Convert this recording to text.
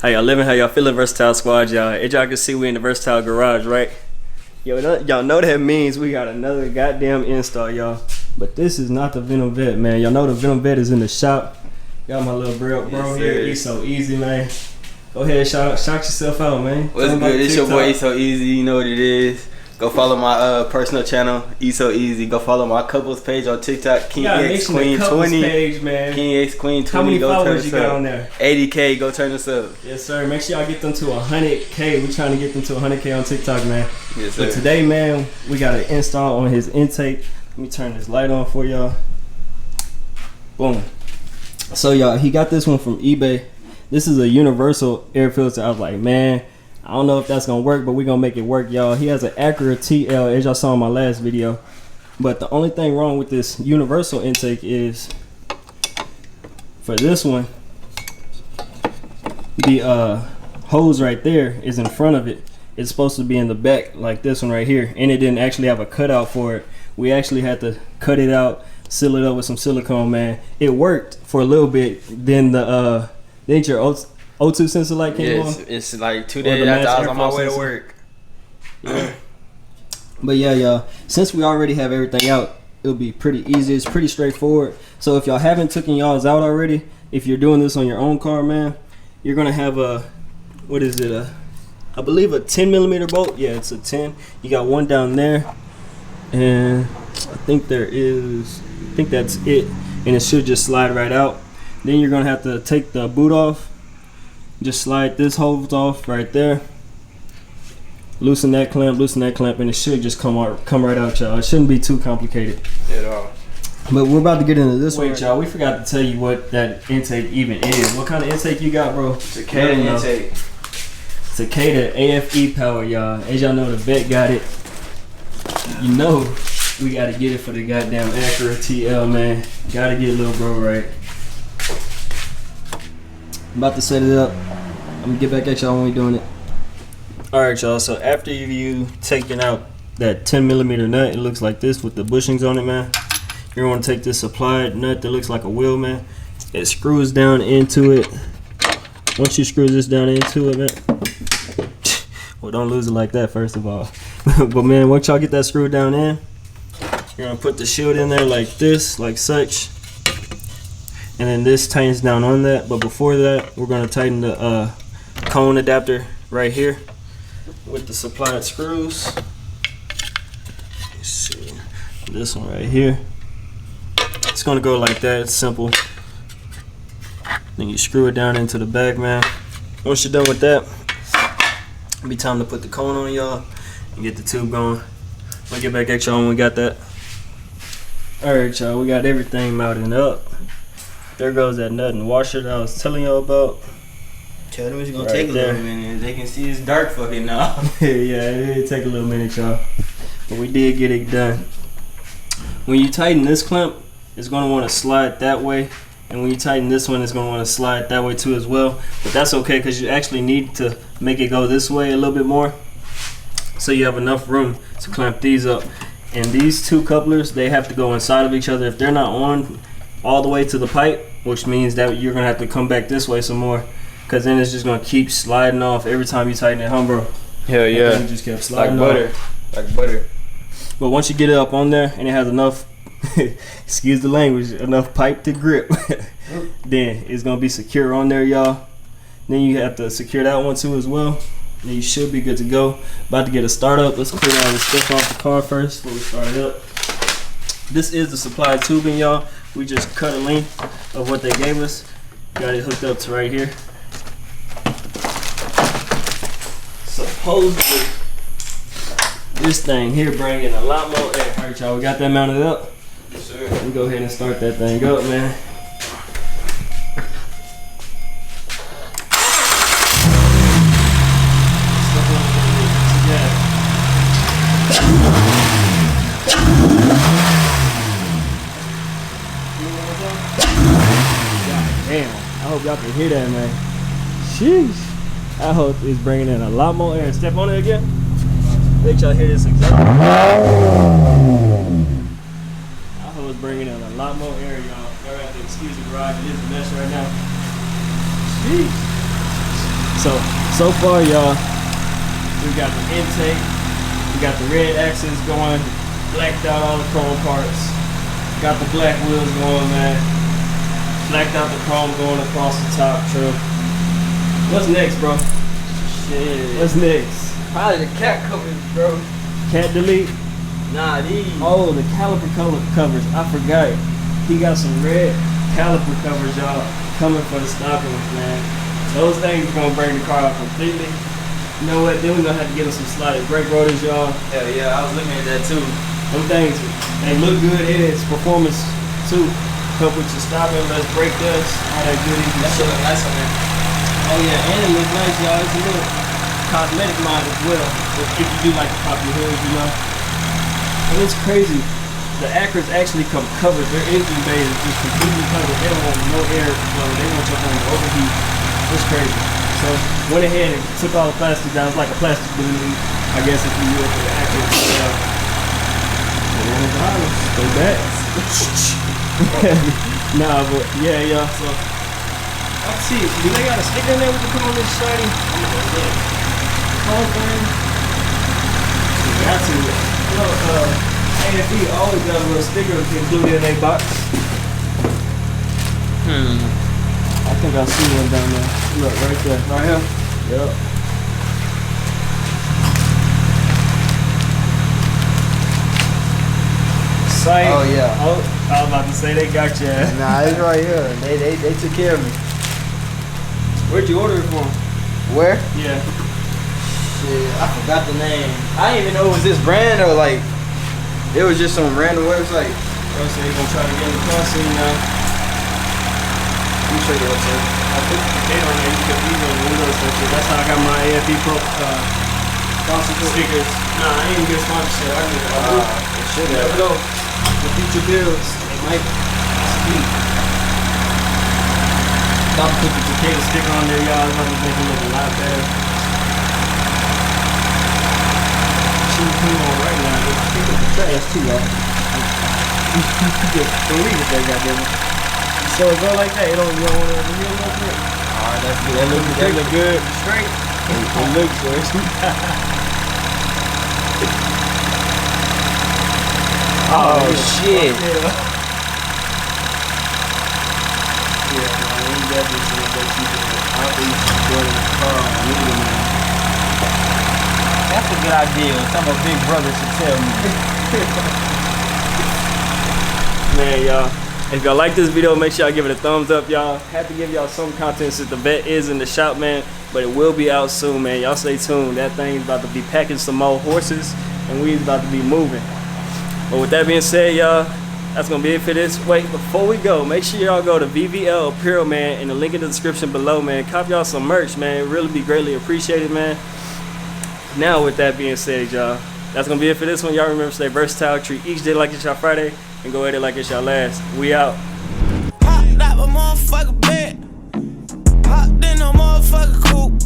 How y'all living? How y'all feeling, Versatile Squad, y'all? As y'all can see, we in the Versatile Garage, right? Yo, y'all know that means we got another goddamn install, y'all. But this is not the Venom Vet, man. Y'all know the Venom Vet is in the shop. Got my little bro here. He's so easy, man. Go ahead, shout yourself out, man. What's good? It's your boy, Eat So Easy. You know what it is. Go follow my personal channel, Eat So Easy. Go follow my couples page on TikTok, King X Queen 20. Page, man. King X Queen 20. How many followers you got on there? 80K. Go turn us up. Yes, sir. Make sure y'all get them to 100K. We're trying to get them to 100K on TikTok, man. Yes, sir. But today, man, we got an install on his intake. Let me turn this light on for y'all. Boom. So, y'all, he got this one from eBay. This is a universal air filter. I was like, man, I don't know if that's gonna work, but we're gonna make it work, y'all. He has an Acura TL, as y'all saw in my last video. But the only thing wrong with this universal intake is, for this one, the hose right there is in front of it. It's supposed to be in the back, like this one right here, and it didn't actually have a cutout for it. We actually had to cut it out, seal it up with some silicone, man. It worked for a little bit. Then the then your O2 sensor light came on. It's like 2 days after I was on my way to work. Yeah. But yeah, y'all, since we already have everything out, it'll be pretty easy. It's pretty straightforward. So if y'all haven't taken y'all's out already, if you're doing this on your own car, man, you're gonna have a, what is it, I believe a 10mm bolt. Yeah, it's a 10. You got one down there, and I think that's it, and it should just slide right out. Then you're gonna have to take the boot off, just slide this hose off right there, loosen that clamp, and it should just come right out, y'all. It shouldn't be too complicated at all. But we're about to get into this one, y'all. We forgot to tell you what that intake even is. What kind of intake you got, bro? Takeda intake. Takeda AFE power, y'all. As y'all know, the vet got it. You know we gotta get it for the goddamn Acura TL, man. Gotta get little bro right. I'm about to set it up. I'm gonna get back at y'all when we doing it. Alright, y'all, so after you taking out that 10mm nut, it looks like this with the bushings on it, man. You're gonna take this supplied nut that looks like a wheel, man. It screws down into it. Once you screw this down into it, man. Well, don't lose it like that, first of all. But man, once y'all get that screwed down in, you're gonna put the shield in there like this, like such. And then this tightens down on that. But before that, we're gonna tighten the cone adapter right here with the supplied screws. Let's see, this one right here. It's gonna go like that. It's simple. Then you screw it down into the back, man. Once you're done with that, it'll be time to put the cone on, y'all, and get the tube going. I'll get back at y'all when we got that. Alright, y'all, we got everything mounted up. There goes that nut and washer that I was telling y'all about. Tell them it's gonna take a little minute. They can see it's dark fucking now. Yeah, it did take a little minute, y'all. But we did get it done. When you tighten this clamp, it's gonna wanna slide that way. And when you tighten this one, it's gonna wanna slide that way too as well. But that's okay, because you actually need to make it go this way a little bit more, so you have enough room to clamp these up. And these two couplers, they have to go inside of each other. If they're not on all the way to the pipe, which means that you're gonna have to come back this way some more, because then it's just gonna keep sliding off every time you tighten it, huh, bro? Hell yeah. It just kept sliding like butter. off. Like butter. But once you get it up on there and it has enough, excuse the language, enough pipe to grip, then it's gonna be secure on there, y'all. Then you have to secure that one too as well. Then you should be good to go. About to get a start up. Let's clear all the stuff off the car first before we start it up. This is the supplied tubing, y'all. We just cut a length of what they gave us. Got it hooked up to right here. Supposedly, this thing here bringing a lot more air. All right, y'all, we got that mounted up. Yes, sir. Let me go ahead and start that thing up, man. Damn, I hope y'all can hear that, man. Sheesh. I hope it's bringing in a lot more air. Step on it again. Make y'all hear this exactly. I hope it's bringing in a lot more air, y'all. Y'all have to excuse the garage. It is a mess right now. Sheesh. So far, y'all, we got the intake, we got the red axles going, blacked out all the chrome parts, got the black wheels going, man, blacked out the chrome going across the top trim. What's next, bro? Shit. What's next? Probably the cat covers, bro. Cat delete? Nah, these. Oh, the caliper covers. I forgot. He got some red caliper covers, y'all, coming for the stopping ones, man. Those things are gonna bring the car out completely. You know what? Then we're gonna have to get us some sliding brake rotors, y'all. Hell yeah, I was looking at that too. Them things, they look good in its performance too. Help with your stopping, less brake dust, all that good easy That shit look nice on there. Oh yeah, and it looks nice, y'all. It's a little cosmetic mod as well. If you do like to pop your hood, you know. And it's crazy. The Acuras actually come covered. Their engine bay is just completely covered. They don't want no air flow. They want your home to overheat. It's crazy. So went ahead and took all the plastic down. It's like a plastic balloon, I guess, if you will, for the Acura. Stay back. Nah, but yeah, y'all. So let's see. Do they got a sticker in there we can put on this shiny? I'm gonna go look. Whole thing. We got to. Look, AFE always got a little sticker included in their box. I think I see one down there. Look, right there. Right here? Yep. Sight. Oh yeah. Oh, I was about to say they got you. Nah, it's right here. They took care of me. Where'd you order it from? Where? Yeah. Shit, I forgot the name. I didn't even know it was this brand or like it was just some random website. Bro said he gonna try to get in the car soon now. Let me show you the website. I think they don't know you can leave on the windows and shit. That's how I got my AFE Pro sponsorship stickers. Nah, I ain't get sponsorship. I get It should never have. know. The future bills, they might speak. About to put the Takeda sticker on there, y'all. It's about to make it look a lot better. She's putting on right now. They pick up the trash too, y'all. Just believe it, they got them. So it go like that. You don't want to real look good. Alright, that's good. That look good. Straight. It looks good. Oh shit. Yeah, man, we definitely see what they keep it. I'll be going in the car and leaving, man. That's a good idea. Some of big brother should tell me. Man, y'all, if y'all like this video, make sure y'all give it a thumbs up, y'all. Happy to give y'all some content since the vet is in the shop, man. But it will be out soon, man. Y'all stay tuned. That thing's about to be packing some more horses, and we's about to be moving. But with that being said, y'all, that's gonna be it for this. Wait, before we go, make sure y'all go to VVL Apparel, man, in the link in the description below, man. Cop y'all some merch, man. It really be greatly appreciated, man. Now, with that being said, y'all, that's gonna be it for this one. Y'all remember, stay versatile, treat each day like it's y'all Friday, and go at it like it's y'all last. We out. Popped out my motherfucking bed. Popped in a motherfucking coupe.